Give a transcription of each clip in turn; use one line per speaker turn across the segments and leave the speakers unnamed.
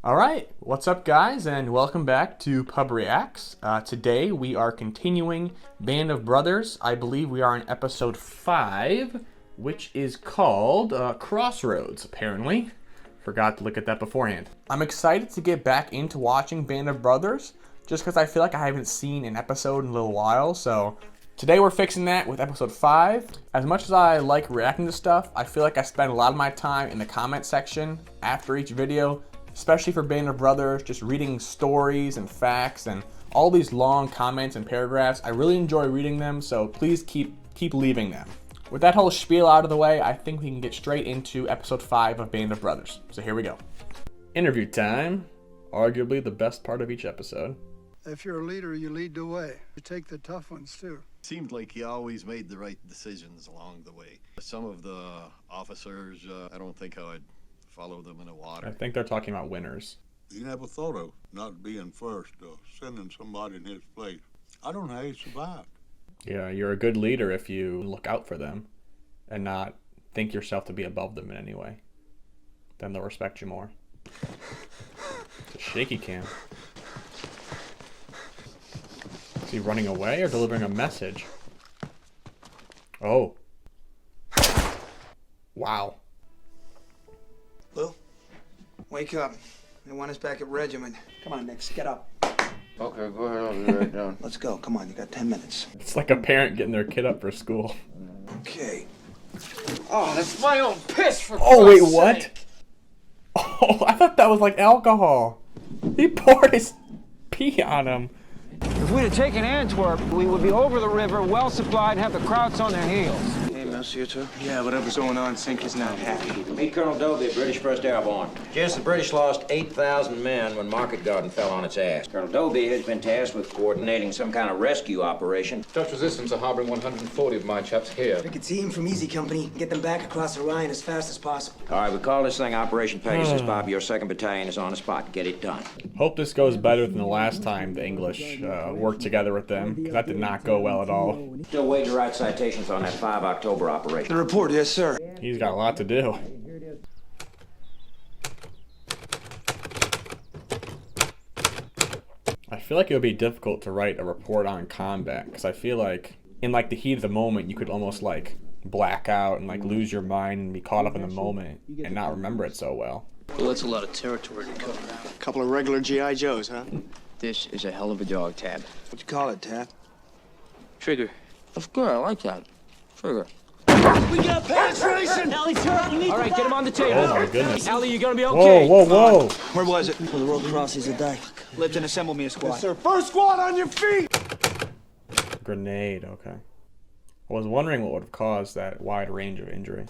Alright, what's up guys, and welcome back to Pub Reacts. Today we are continuing Band of Brothers. I believe we are in episode 5, which is called Crossroads, apparently. Forgot to look at that beforehand. I'm excited to get back into watching Band of Brothers, just because I feel like I haven't seen an episode in a little while, so today we're fixing that with episode 5. As much as I like reacting to stuff, I feel like I spend a lot of my time in the comment section after each video, especially for Band of Brothers, just reading stories and facts and all these long comments and paragraphs. I really enjoy reading them, so please keep leaving them. With that whole spiel out of the way, I think we can get straight into episode 5 of Band of Brothers. So here we go. Interview time. Arguably the best part of each episode.
If you're a leader, you lead the way. You take the tough ones, too.
Seemed like he always made the right decisions along the way. Some of the officers, I don't think I'd follow them in the water.
I think they're talking about winners.
He never thought of not being first or sending somebody in his place. I don't know how he survived.
Yeah, you're a good leader if you look out for them and not think yourself to be above them in any way. Then they'll respect you more. It's a shaky cam. Is he running away or delivering a message? Oh. Wow.
Lou, wake up. They want us back at regiment. Come on, Nix, get up.
Okay, go ahead, I'll be right down.
Let's go. Come on, you got 10 minutes.
It's like a parent getting their kid up for school.
Okay.
Oh, that's my own piss for
Oh, wait,
Christ's
what?
sake.
Oh, I thought that was like alcohol. He poured his pee on him.
If we'd have taken Antwerp, we would be over the river, well supplied, and have the Krauts on their heels.
Hey, Mouse, you too?
Yeah, whatever's going on, Sink is not happy.
Meet Colonel Dobie, British 1st Airborne. Just the British lost 8,000 men when Market Garden fell on its ass. Colonel Dobie has been tasked with coordinating some kind of rescue operation.
Dutch resistance are harboring 140 of my chaps here.
We could see him from Easy Company and get them back across the Rhine as fast as possible.
All right, we call this thing Operation Pegasus. Bob, your 2nd Battalion is on the spot. Get it done.
Hope this goes better than the last time the English worked together with them, because that did not go well at all.
Still waiting to write citations on that 5 October operation.
The report, yes, sir.
He's got a lot to do. I feel like it would be difficult to write a report on combat, because I feel like in like the heat of the moment you could almost like black out and like lose your mind and be caught up in the moment and not remember it so well.
Well, that's a lot of territory to cover.
A couple of regular G.I. Joes, huh?
This is a hell of a dog, Tab.
What'd you call it, Tab?
Trigger. That's good, I like that. Trigger.
We got penetration! Allie, turn, you need all right, get him on the table.
Oh my goodness.
Allie, you're gonna be okay.
Whoa, whoa, whoa.
Where was it?
Where the road crosses the dike.
Lift and assemble me a squad.
Yes, sir. First squad on your feet!
Grenade, okay. I was wondering what would have caused that wide range of injury.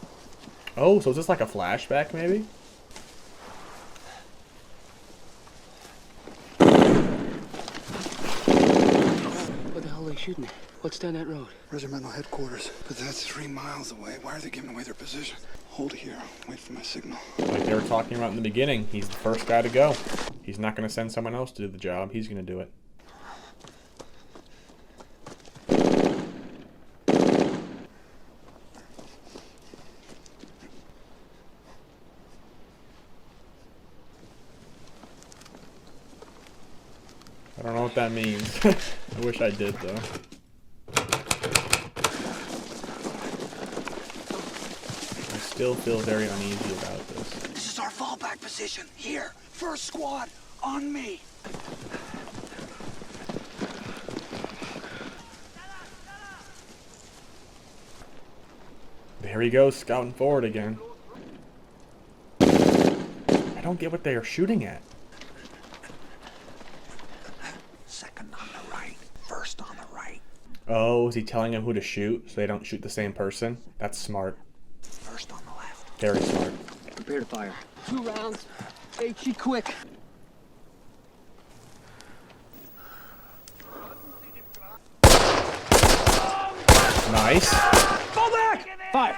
Oh, so is this like a flashback maybe?
What the hell are they shooting at? What's down that road?
Regimental headquarters. But that's 3 miles away. Why are they giving away their position? Hold here. Wait for my signal.
Like they were talking about in the beginning, he's the first guy to go. He's not going to send someone else to do the job. He's going to do it. I don't know what that means. I wish I did, though. I still feel very uneasy about this.
This is our fallback position. Here. First squad. On me.
There he goes, scouting forward again. I don't get what they are shooting at.
Second on the right. First on the right.
Oh, is he telling them who to shoot so they don't shoot the same person? That's smart.
First on the left.
Very smart.
Prepare to fire. 2 rounds. HE quick.
Nice.
Fall back! Fire.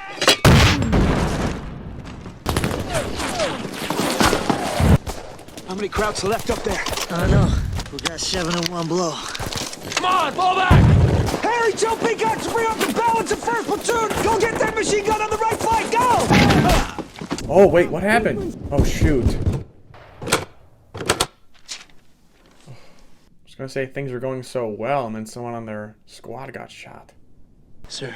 How many Krauts are left up there?
I don't know. We got 7 in 1 blow.
Come on, fall back! Harry, tell Peacock to bring up the balance of first platoon! Go get that machine gun on the right flank, go!
Oh, wait, what happened? Oh, shoot. gonna say things were going so well, and then someone on their squad got shot.
Sir,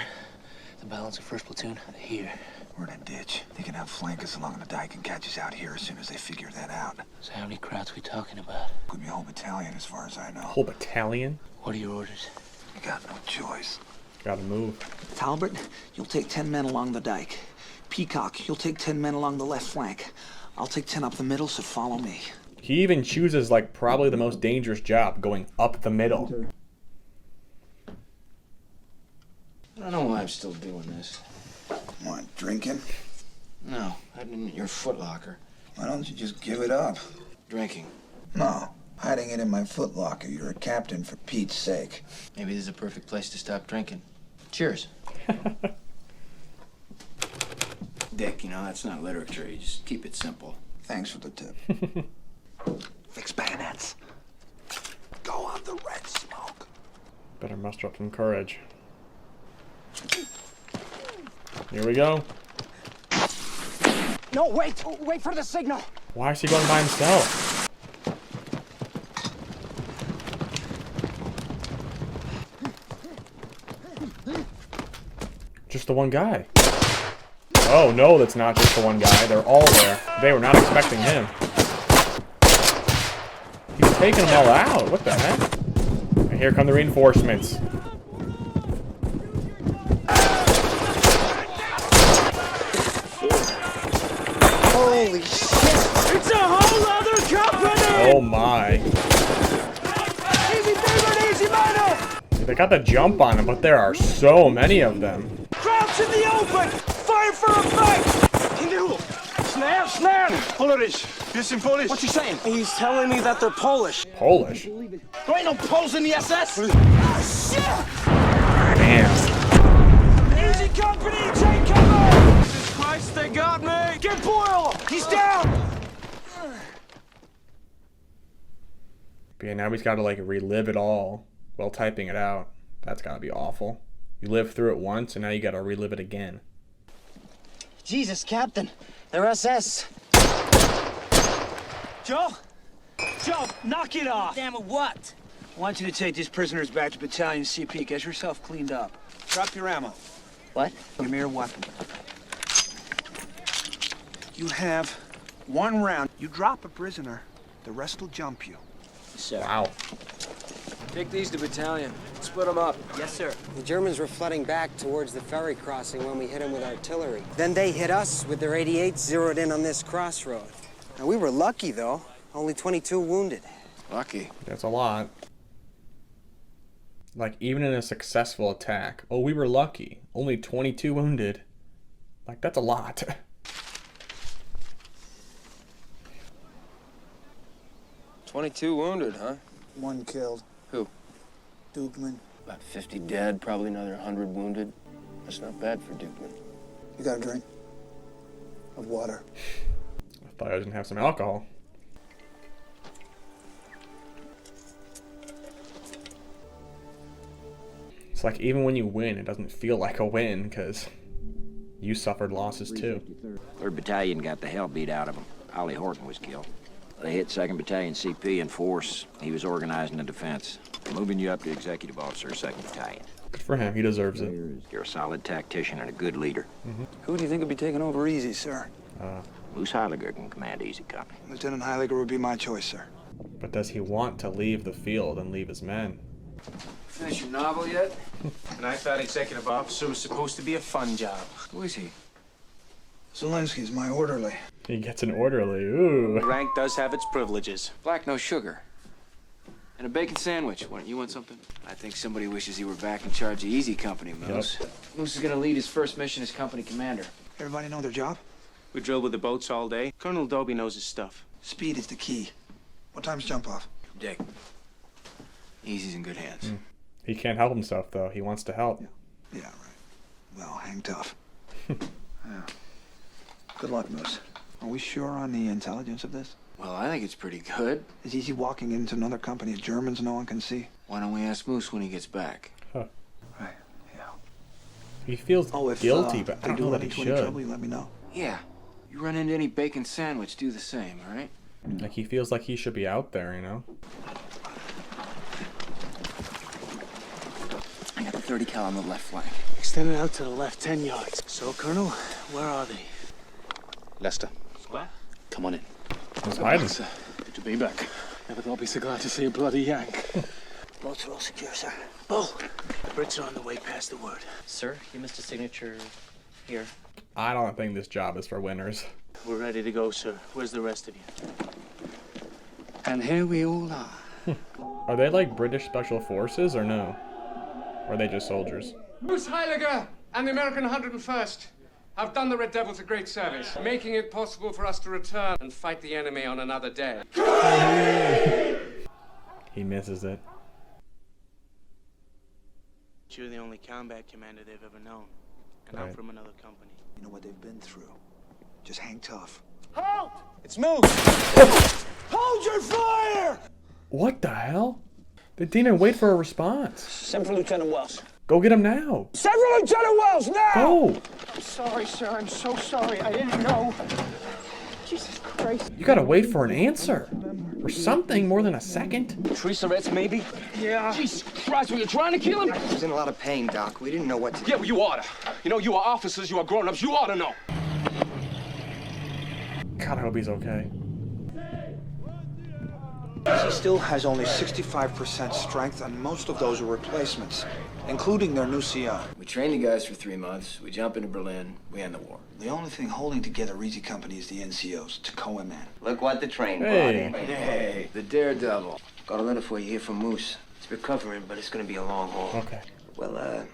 the balance of 1st platoon, they're here.
We're in a ditch. They can outflank us along the dike and catch us out here as soon as they figure that out.
So how many crowds we talking about?
Could be a whole battalion as far as I know.
Whole battalion?
What are your orders?
You got no choice.
Gotta move.
Talbot, you'll take 10 men along the dike. Peacock, you'll take 10 men along the left flank. I'll take 10 up the middle, so follow me.
He even chooses, like, probably the most dangerous job, going up the middle.
I don't know why I'm still doing this.
Want drinking?
No, hiding in your footlocker.
Why don't you just give it up?
Drinking.
No, hiding it in my footlocker. You're a captain for Pete's sake.
Maybe this is a perfect place to stop drinking. Cheers. Dick, you know, that's not literature. You just keep it simple.
Thanks for the tip. Fix bayonets. Go on the red smoke.
Better muster up some courage. Here we go.
No, wait! Wait for the signal!
Why is he going by himself? Just the one guy. Oh, no, that's not just the one guy. They're all there. They were not expecting him. He's taking them all out. What the heck? And here come the reinforcements.
Holy shit! It's a whole other company!
Oh, my.
Easy, David, easy, man!
They got the jump on him, but there are so many of them.
Crouch in the open! Fire for effect! Snare, snare!
Polish. Jestem Polish.
What's he saying? He's telling me that they're Polish.
Polish?
There ain't no Poles in the SS! Oh, shit!
Damn.
Easy company, take cover! Jesus Christ, they got me! Get Boyle! He's down!
But yeah, now he's got to, like, relive it all while typing it out. That's got to be awful. You lived through it once, and now you got to relive it again.
Jesus, Captain. They're SS. Joe? Joe, knock it off!
Damn it, what?
I want you to take these prisoners back to Battalion CP. Get yourself cleaned up. Drop your ammo.
What?
Give me your weapon. You have 1 round. You drop a prisoner, the rest will jump you.
Sir.
Wow.
Take these to battalion. Split them up.
Yes, sir.
The Germans were flooding back towards the ferry crossing when we hit them with artillery. Then they hit us with their 88s zeroed in on this crossroad. Now, we were lucky, though. Only 22 wounded.
Lucky.
That's a lot. Like, even in a successful attack. Oh, we were lucky. Only 22 wounded. Like, that's a lot.
22 wounded, huh?
1 killed.
Who?
Dukeman.
About 50 dead, probably another 100 wounded. That's not bad for Dukeman.
You got a drink? Of water.
I thought I was going to have some alcohol. It's like, even when you win, it doesn't feel like a win, because you suffered losses too.
3rd Battalion got the hell beat out of them. Ollie Horton was killed. They hit 2nd Battalion CP in force. He was organizing the defense. Moving you up to Executive Officer, 2nd Battalion.
Good for him. He deserves it.
You're a solid tactician and a good leader.
Who do you think will be taking over easy, sir?
Moose Heiliger can command Easy Company.
Lieutenant Heiliger would be my choice, sir.
But does he want to leave the field and leave his men?
Finish your novel yet? And I thought executive officer was supposed to be a fun job. Who is he?
Zelensky's my orderly.
He gets an orderly. Ooh.
Rank does have its privileges. Black, no sugar. And a bacon sandwich. You want something? I think somebody wishes he were back in charge of Easy Company, Moose.
Yep.
Moose is gonna lead his first mission as company commander.
Everybody know their job?
We drilled with the boats all day. Colonel Dobie knows his stuff.
Speed is the key. What time's jump off?
Dick. Easy's in good hands.
He can't help himself, though. He wants to help.
Yeah, right. Well, hang tough. Yeah. Good luck, Moose. Are we sure on the intelligence of this?
Well, I think it's pretty good.
Is Easy walking into another company of Germans no one can see?
Why don't we ask Moose when he gets back?
Right, yeah.
He feels guilty, but I don't know that he
any
should.
trouble, you let me know.
Yeah. You run into any bacon sandwich, do the same, all right?
Like, he feels like he should be out there, you know?
.30 cal on the left flank.
Extended out to the left 10 yards. So, Colonel, where are they?
Lester,
What?
come on in.
He's hiding.
Sir, good to be back. Never thought I'd be so glad to see a bloody Yank.
Boats are all secure, sir.
Bull, the Brits are on the way past the word.
Sir, you missed a signature here.
I don't think this job is for winners.
We're ready to go, sir. Where's the rest of you?
And here we all are.
Are they like British Special Forces or no? Or are they just soldiers?
Bruce Heiliger and the American 101st have done the Red Devils a great service, making it possible for us to return and fight the enemy on another day.
He misses it.
You're the only combat commander they've ever known. And I'm
Right.
from another company.
You know what they've been through. Just hang tough.
Halt!
It's moved!
Hold your fire!
What the hell? They didn't even wait for a response.
Send for Lieutenant Wells.
Go get him now.
Send for Lieutenant Wells now!
Go.
I'm sorry, sir. I'm so sorry. I didn't know. Jesus Christ.
You gotta wait for an answer. Or something more than a second.
Three cigarettes, maybe?
Yeah.
Jesus Christ, were you trying to kill him? He was in a lot of pain, Doc. We didn't know what to do.
Yeah, well, you oughta. You know, you are officers, you are grown-ups, you oughta know.
God, I hope he's okay.
He still has only 65% strength, and most of those are replacements, including their new CI.
We train the guys for 3 months, we jump into Berlin, we end the war.
The only thing holding together Easy Company is the NCOs, Tacoma men.
Look what the train brought
Hey.
in.
Hey, the Daredevil. Got a letter for you here from Moose. He's recovering, but it's gonna be a long haul.
Okay.
Well,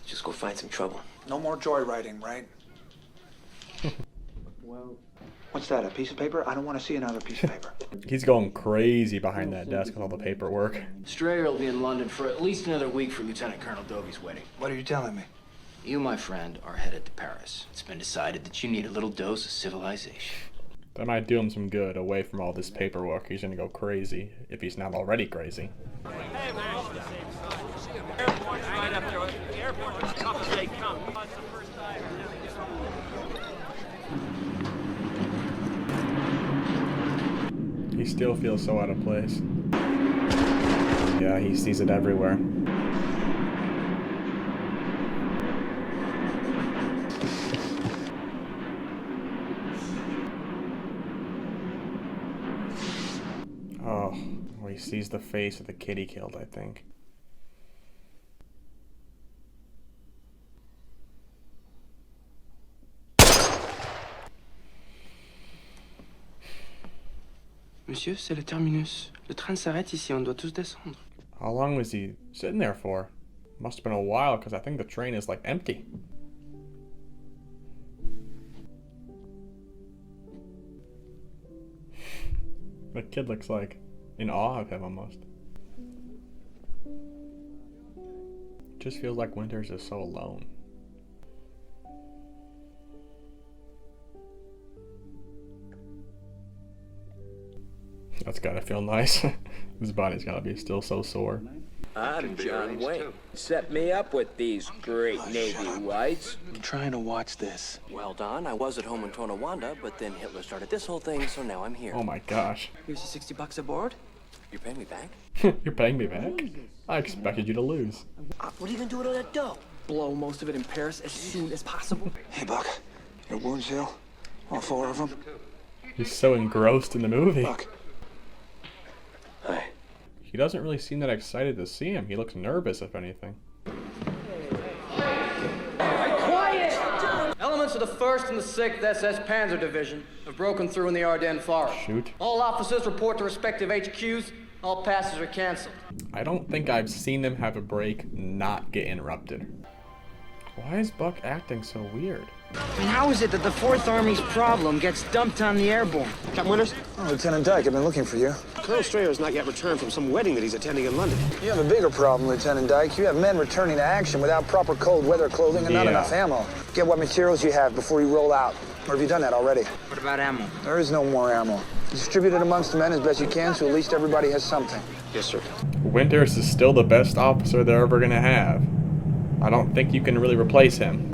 just go find some trouble.
No more joyriding, right?
Well,
What's that, a piece of paper? I don't want to see another piece of paper.
He's going crazy behind that desk with all the paperwork.
Strayer will be in London for at least another week for Lieutenant Colonel Dovey's wedding.
What are you telling me?
You, my friend, are headed to Paris. It's been decided that you need a little dose of civilization.
That might do him some good away from all this paperwork. He's gonna go crazy if he's not already crazy. He still feels so out of place. Yeah, he sees it everywhere. Oh, well, he sees the face of the kid he killed, I think.
Monsieur, c'est le terminus. Le train s'arrête ici, on doit tous descendre.
How long was he sitting there for? Must have been a while, because I think the train is like empty. The kid looks like in awe of him almost. Just feels like Winters is so alone. That's gotta feel nice. His body's gotta be still so sore.
I'm John Wayne. Set me up with these great Navy whites.
I'm trying to watch this.
Well, Don, I was at home in Tonawanda, but then Hitler started this whole thing, so now I'm here.
Oh my gosh.
Here's your $60 aboard. You're paying me back?
You're paying me back? I expected you to lose.
What are you gonna do with all that dough? Blow most of it in Paris as soon as possible.
Hey, Buck, your wounds heal? All 4 of them?
He's so engrossed in the movie.
Buck.
Hi.
He doesn't really seem that excited to see him. He looks nervous, if anything.
Quiet! Elements of the 1st and the 6th SS Panzer Division have broken through in the Ardennes Forest.
Shoot.
All officers report to respective HQs. All passes are canceled.
I don't think I've seen them have a break not get interrupted. Why is Buck acting so weird?
And how is it that the 4th Army's problem gets dumped on the airborne?
Captain Winters?
Oh, Lieutenant Dyke, I've been looking for you.
Colonel Strayer has not yet returned from some wedding that he's attending in London.
You have a bigger problem, Lieutenant Dyke. You have men returning to action without proper cold weather clothing and not
Yeah.
enough ammo. Get what materials you have before you roll out. Or have you done that already?
What about ammo?
There is no more ammo. Distribute it amongst the men as best you can so at least everybody has something.
Yes, sir.
Winters is still the best officer they're ever gonna have. I don't think you can really replace him.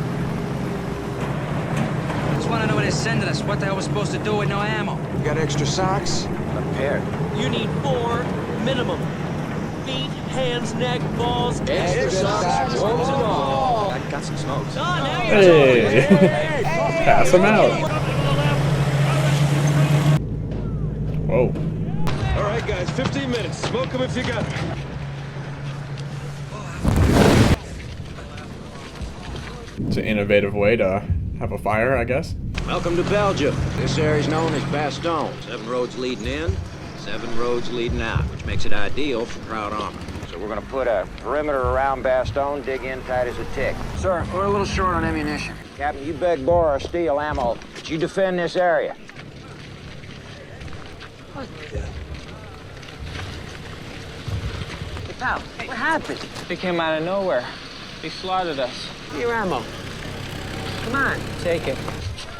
Just want to know where they're sending us. What the hell we're supposed to do with no ammo?
You got extra socks?
A pair.
You need 4 minimum. Feet
hands, neck, balls,
Head, socks, hose, and all.
I got some smokes.
Hey! Pass him out. Whoa.
All right, guys, 15 minutes. Smoke them if you got them.
It's an innovative way to have a fire, I guess.
Welcome to Belgium. This area is known as Bastogne. 7 roads leading in, 7 roads leading out, which makes it ideal for crowd armor. So we're gonna put a perimeter around Bastogne, dig in tight as a tick.
Sir, we're a little short on ammunition.
Captain, you beg, borrow, or steal ammo, but you defend this area.
Hey, pal, what happened?
He came out of nowhere. He slaughtered us.
Your ammo. Come on.
Take it.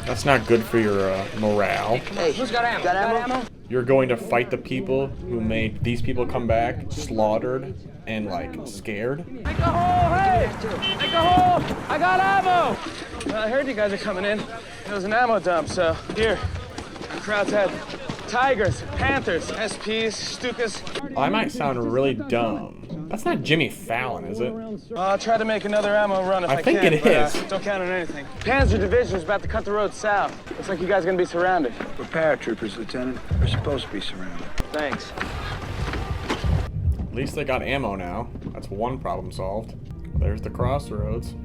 That's not good for your morale.
Hey, who's got ammo? Got ammo?
You're going to fight the people who made these people come back slaughtered and like scared.
Make a hole, hey! Make a hole! I got ammo! Well, I heard you guys are coming in. It was an ammo dump, so here. The crowds had tigers, panthers, SPs, Stukas.
I might sound really dumb. That's not Jimmy Fallon, is it?
I'll try to make another ammo run if I can.
think it
but,
is.
Don't count on anything. Panzer Division's about to cut the road south. Looks like you guys are gonna be surrounded.
We're paratroopers, Lieutenant. We're supposed to be surrounded.
Thanks.
At least they got ammo now. That's one problem solved. There's the Crossroads.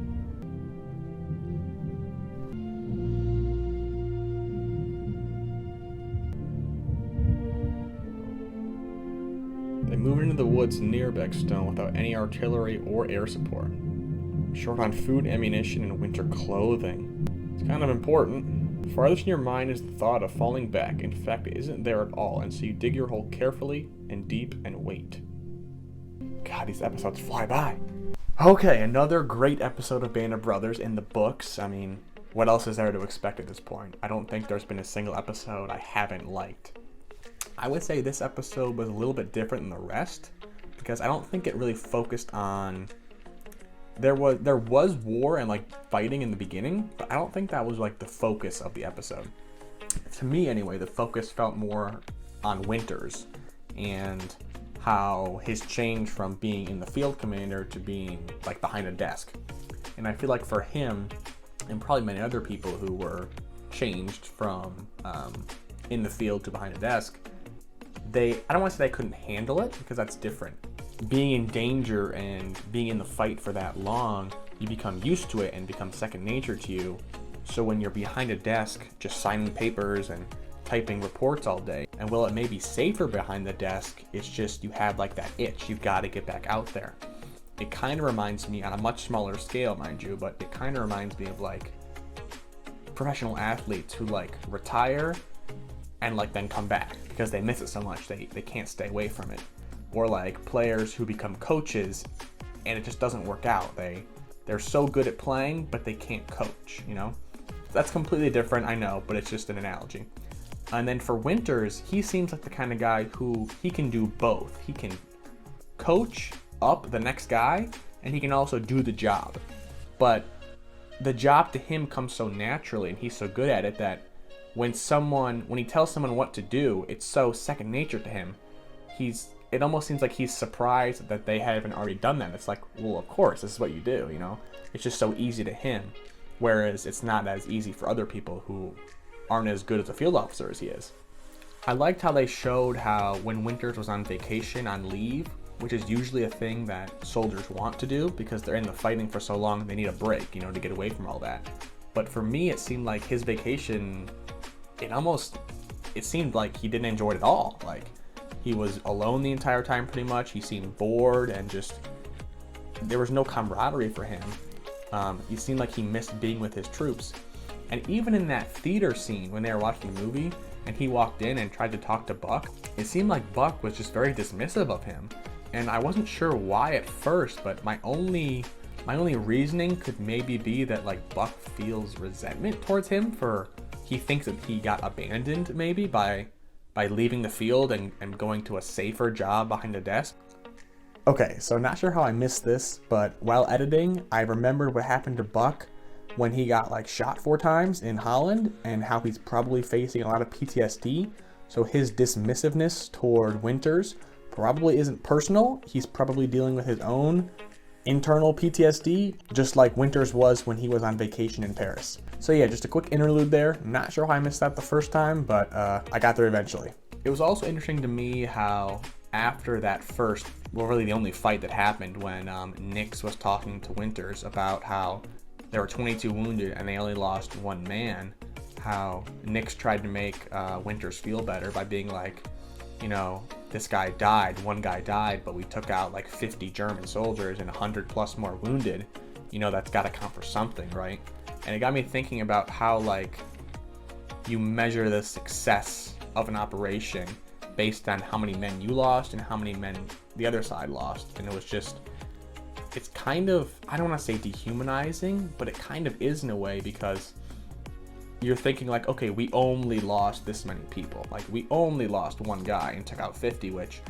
They moved into the woods near Bastogne without any artillery or air support. Short on food, ammunition, and winter clothing. It's kind of important. Farthest in your mind is the thought of falling back. In fact, it isn't there at all, and so you dig your hole carefully and deep and wait. God, these episodes fly by. Okay, another great episode of Band of Brothers in the books. I mean, what else is there to expect at this point? I don't think there's been a single episode I haven't liked. I would say this episode was a little bit different than the rest because I don't think it really focused on... There was war and like fighting in the beginning, but I don't think that was like the focus of the episode. To me anyway, the focus felt more on Winters and how his change from being in the field commander to being like behind a desk. And I feel like for him, and probably many other people who were changed from in the field to behind a desk, I don't want to say they couldn't handle it because that's different. Being in danger and being in the fight for that long, you become used to it and becomes second nature to you. So when you're behind a desk, just signing papers and typing reports all day, and while it may be safer behind the desk, it's just you have like that itch, you've got to get back out there. It kind of reminds me, on a much smaller scale mind you, but it kind of reminds me of like professional athletes who like retire and like then come back because they miss it so much they can't stay away from it. Or like players who become coaches and it just doesn't work out. They're so good at playing but they can't coach, you know? That's completely different, I know, but it's just an analogy. And then for Winters, he seems like the kind of guy who he can do both. He can coach up the next guy and he can also do the job. But the job to him comes so naturally and he's so good at it that when he tells someone what to do, it's so second nature to him. It almost seems like he's surprised that they haven't already done that. It's like, well, of course, this is what you do, you know? It's just so easy to him. Whereas it's not as easy for other people who aren't as good as a field officer as he is. I liked how they showed how when Winters was on vacation, on leave, which is usually a thing that soldiers want to do because they're in the fighting for so long, they need a break, you know, to get away from all that. But for me, it seemed like his vacation, it seemed like he didn't enjoy it at all. Like, he was alone the entire time pretty much. He seemed bored and just, there was no camaraderie for him. He seemed like he missed being with his troops. And even in that theater scene when they were watching the movie and he walked in and tried to talk to Buck, it seemed like Buck was just very dismissive of him. And I wasn't sure why at first, but my only reasoning could maybe be that like Buck feels resentment towards him he thinks that he got abandoned maybe by leaving the field and going to a safer job behind a desk. Okay, so not sure how I missed this, but while editing, I remembered what happened to Buck when he got like shot 4 times in Holland and how he's probably facing a lot of PTSD. So his dismissiveness toward Winters probably isn't personal. He's probably dealing with his own internal PTSD, just like Winters was when he was on vacation in Paris. So yeah, just a quick interlude there. Not sure how I missed that the first time, but I got there eventually. It was also interesting to me how after that first, well, really the only fight that happened, when Nix was talking to Winters about how there were 22 wounded and they only lost one man, how Nix tried to make Winters feel better by being like, you know, this guy died, one guy died, but we took out like 50 German soldiers and 100 plus more wounded. You know, that's got to count for something, right? And it got me thinking about how, like, you measure the success of an operation based on how many men you lost and how many men the other side lost. And it was just, it's kind of, I don't want to say dehumanizing, but it kind of is in a way, because you're thinking like, okay, we only lost this many people. Like, we only lost one guy and took out 50, which,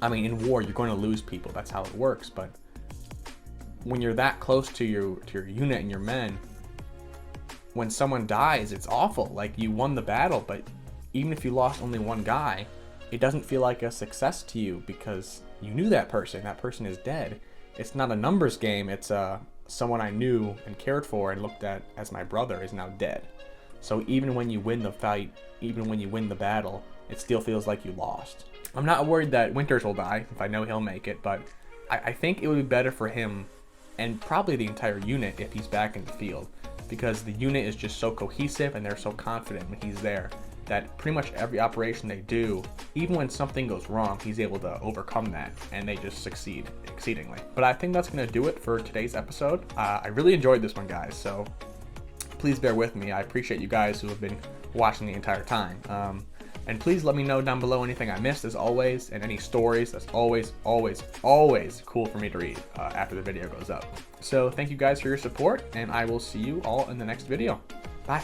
I mean, in war, you're going to lose people. That's how it works. But when you're that close to your unit and your men, when someone dies, it's awful. Like, you won the battle, but even if you lost only one guy, it doesn't feel like a success to you because you knew that person. That person is dead. It's not a numbers game. It's someone I knew and cared for and looked at as my brother is now dead. So even when you win the fight, even when you win the battle, it still feels like you lost. I'm not worried that Winters will die if I know he'll make it, but I think it would be better for him and probably the entire unit if he's back in the field, because the unit is just so cohesive and they're so confident when he's there that pretty much every operation they do, even when something goes wrong, he's able to overcome that and they just succeed exceedingly. But I think that's going to do it for today's episode. I really enjoyed this one, guys, so please bear with me. I appreciate you guys who have been watching the entire time. And please let me know down below anything I missed, as always, and any stories. That's always, always, always cool for me to read after the video goes up. So thank you guys for your support, and I will see you all in the next video. Bye.